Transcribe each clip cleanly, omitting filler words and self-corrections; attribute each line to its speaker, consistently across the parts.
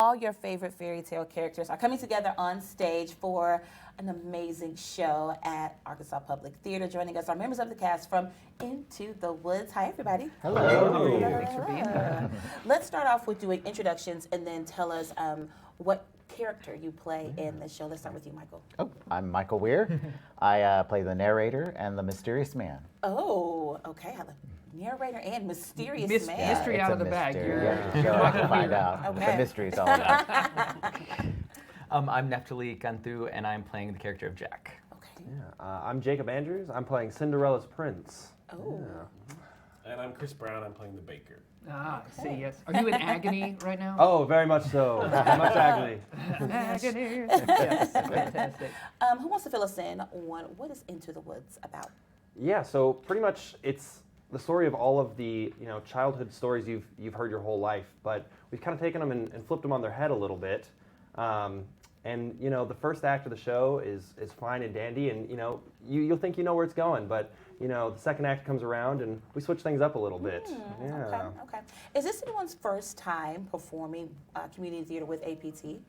Speaker 1: all your favorite fairy tale characters are coming together on stage for an amazing show at Arkansas Public Theater. Joining us are members of the cast from Into the Woods. Hi, everybody.
Speaker 2: Hello.
Speaker 3: Thanks for being here.
Speaker 1: Let's start off with doing introductions and then tell us what character you play in the show. Let's start with you, Michael.
Speaker 2: Oh, I'm Michael Weir. I play the narrator and the mysterious man.
Speaker 1: Oh, okay. I love narrator and mysterious man.
Speaker 3: Mystery
Speaker 2: It's
Speaker 3: out
Speaker 2: a
Speaker 3: of the bag.
Speaker 2: mystery.
Speaker 3: You're-
Speaker 2: Yeah, just show up and find out what
Speaker 1: Okay.
Speaker 2: the mystery's all about.
Speaker 4: I'm Neftali Gunthu, and I'm playing the character of Jack.
Speaker 1: Okay.
Speaker 5: I'm Jacob Andrews. I'm playing Cinderella's prince.
Speaker 1: Oh.
Speaker 6: And I'm Chris Brown. I'm playing the baker.
Speaker 3: Ah, see, yes. Are you in agony right now?
Speaker 5: Oh, very much so. Very much agony.
Speaker 3: Agony. Yes, fantastic.
Speaker 1: Who wants to fill us in on what is Into the Woods about?
Speaker 5: Yeah, so pretty much it's the story of all of the childhood stories you've heard your whole life, but we've kind of taken them and flipped them on their head a little bit. And the first act of the show is fine and dandy, and you'll think you know where it's going, but the second act comes around and we switch things up a little bit. Yeah.
Speaker 1: Okay. Is this anyone's first time performing community theater with APT?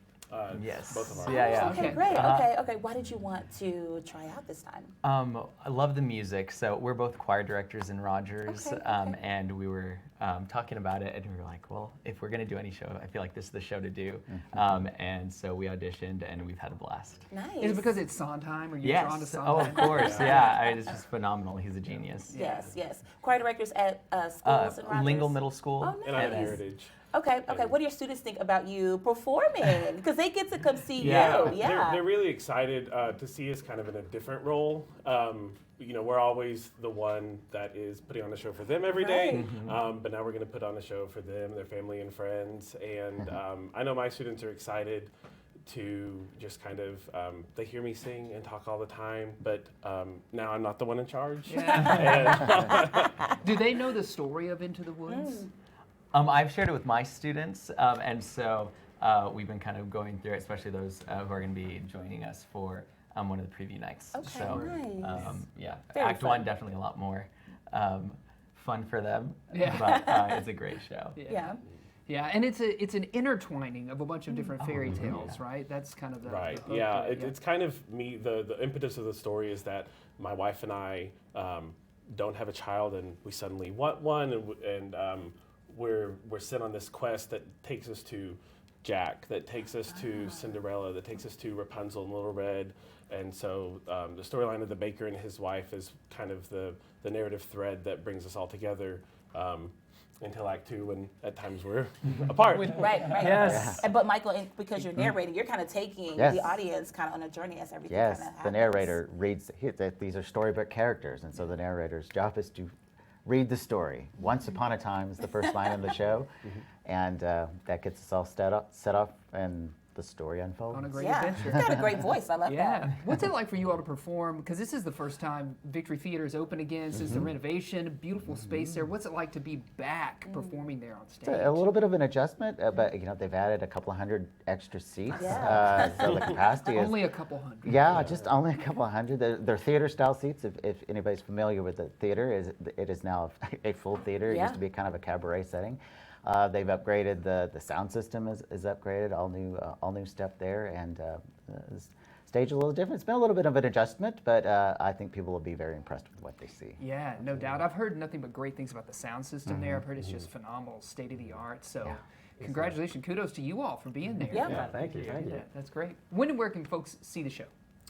Speaker 4: Yes.
Speaker 6: Both of ours.
Speaker 4: Yeah.
Speaker 1: Okay,
Speaker 3: Okay.
Speaker 1: great. Okay. Why did you want to try out this time?
Speaker 4: I love the music. So we're both choir directors in Rogers,
Speaker 1: Okay.
Speaker 4: and we were talking about it, and we were like, well, if we're going to do any show, I feel like this is the show to do. And so we auditioned, and we've had a blast.
Speaker 1: Nice.
Speaker 3: Is it because it's Sondheim? Are you drawn to
Speaker 4: Yes.
Speaker 3: Sondheim?
Speaker 4: Oh, of course. Yeah. It's just phenomenal. He's a genius.
Speaker 1: Yes. Choir directors at schools in Rogers?
Speaker 4: Lingle Middle School.
Speaker 1: Oh,
Speaker 6: And I'm
Speaker 1: nice.
Speaker 6: Heritage.
Speaker 1: Okay. What do your students think about you performing? Because they get to come see
Speaker 4: Yeah.
Speaker 1: you. Yeah.
Speaker 6: They're really excited to see us kind of in a different role. We're always the one that is putting on a show for them every day, but now we're going to put on a show for them, their family and friends. And I know my students are excited to just kind of, they hear me sing and talk all the time, but now I'm not the one in charge.
Speaker 3: Do they know the story of Into the Woods?
Speaker 4: I've shared it with my students, and so we've been kind of going through it, especially those who are going to be joining us for one of the preview nights.
Speaker 1: Okay,
Speaker 4: so,
Speaker 1: nice.
Speaker 4: Yeah,
Speaker 1: Very
Speaker 4: Act
Speaker 1: fun.
Speaker 4: 1 definitely a lot more fun for them,
Speaker 3: Yeah.
Speaker 4: but it's a great show.
Speaker 1: Yeah.
Speaker 3: Yeah, and it's an intertwining of a bunch of different fairy tales, right? That's kind of the
Speaker 6: Right.
Speaker 3: the hook
Speaker 6: Yeah.
Speaker 3: to it,
Speaker 6: It's kind of me. The impetus of the story is that my wife and I don't have a child, and we suddenly want one, and we're sent on this quest that takes us to Jack, that takes us to Cinderella, that takes us to Rapunzel and Little Red, and so the storyline of the baker and his wife is kind of the narrative thread that brings us all together. Until Act 2, when at times we're apart.
Speaker 1: Right.
Speaker 5: Yes.
Speaker 1: But Michael, because you're narrating, you're kind of taking
Speaker 2: Yes.
Speaker 1: the audience kind of on a journey as everything
Speaker 2: Yes,
Speaker 1: kind of happens.
Speaker 2: the narrator reads, these are storybook characters, and so the narrator's job is to read the story. Once upon a time is the first line of the show, and that gets us all set up, and the story unfolds.
Speaker 3: on a great
Speaker 1: Yeah,
Speaker 3: adventure.
Speaker 1: you've got a great voice. I love
Speaker 3: Yeah.
Speaker 1: that.
Speaker 3: What's it like for you all to perform? Because this is the first time Victory Theater is open again since the renovation. Beautiful space there. What's it like to be back performing there on stage?
Speaker 2: It's a little bit of an adjustment, but they've added a couple hundred extra seats,
Speaker 1: Yeah.
Speaker 2: so the capacity is
Speaker 3: Only a couple hundred.
Speaker 2: yeah, just only a couple of hundred. They're theater style seats. If anybody's familiar with the theater, it is now a full theater. It
Speaker 1: Yeah.
Speaker 2: used to be kind of a cabaret setting. They've upgraded the sound system is upgraded, all new stuff there, and the stage a little different. It's been a little bit of an adjustment, but I think people will be very impressed with what they see.
Speaker 3: Yeah, no doubt. I've heard nothing but great things about the sound system there. I've heard it's just phenomenal, state of the art. So,
Speaker 2: Yeah.
Speaker 3: congratulations, kudos to you all for being there.
Speaker 1: Yeah.
Speaker 5: Yeah, thank you.
Speaker 3: Yeah, that's great. When and where can folks see the show?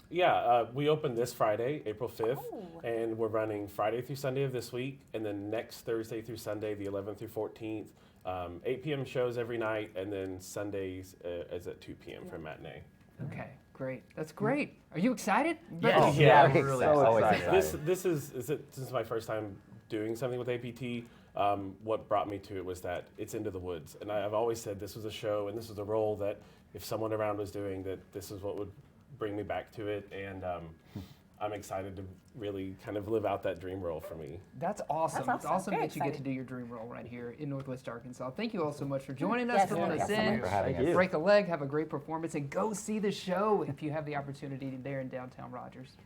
Speaker 6: Yeah, we open this Friday, April 5th,
Speaker 1: Oh.
Speaker 6: and we're running Friday through Sunday of this week, and then next Thursday through Sunday, the 11th through 14th, 8 p.m. shows every night, and then Sundays is at 2 p.m. for matinee.
Speaker 3: Okay, great. That's great. Are you excited?
Speaker 4: Yes.
Speaker 6: Yeah,
Speaker 2: very
Speaker 4: we're really
Speaker 2: excited. Always
Speaker 5: excited.
Speaker 2: excited.
Speaker 6: This is my first time doing something with APT. What brought me to it was that it's Into the Woods, and I've always said this was a show and this was a role that if someone around was doing, that this is what would bring me back to it, and I'm excited to really kind of live out that dream role for me.
Speaker 3: That's awesome.
Speaker 1: That's
Speaker 3: It's
Speaker 1: awesome.
Speaker 3: awesome
Speaker 1: Very
Speaker 3: that you get to
Speaker 1: exciting.
Speaker 3: do your dream role right here in Northwest Arkansas. Thank you all so much for joining us,
Speaker 1: Yes,
Speaker 3: filling
Speaker 1: yes,
Speaker 3: us
Speaker 1: yes.
Speaker 3: in.
Speaker 2: For having
Speaker 5: Thank
Speaker 2: us.
Speaker 5: you.
Speaker 3: Break a leg, have a great performance, and go see the show if you have the opportunity there in downtown Rogers.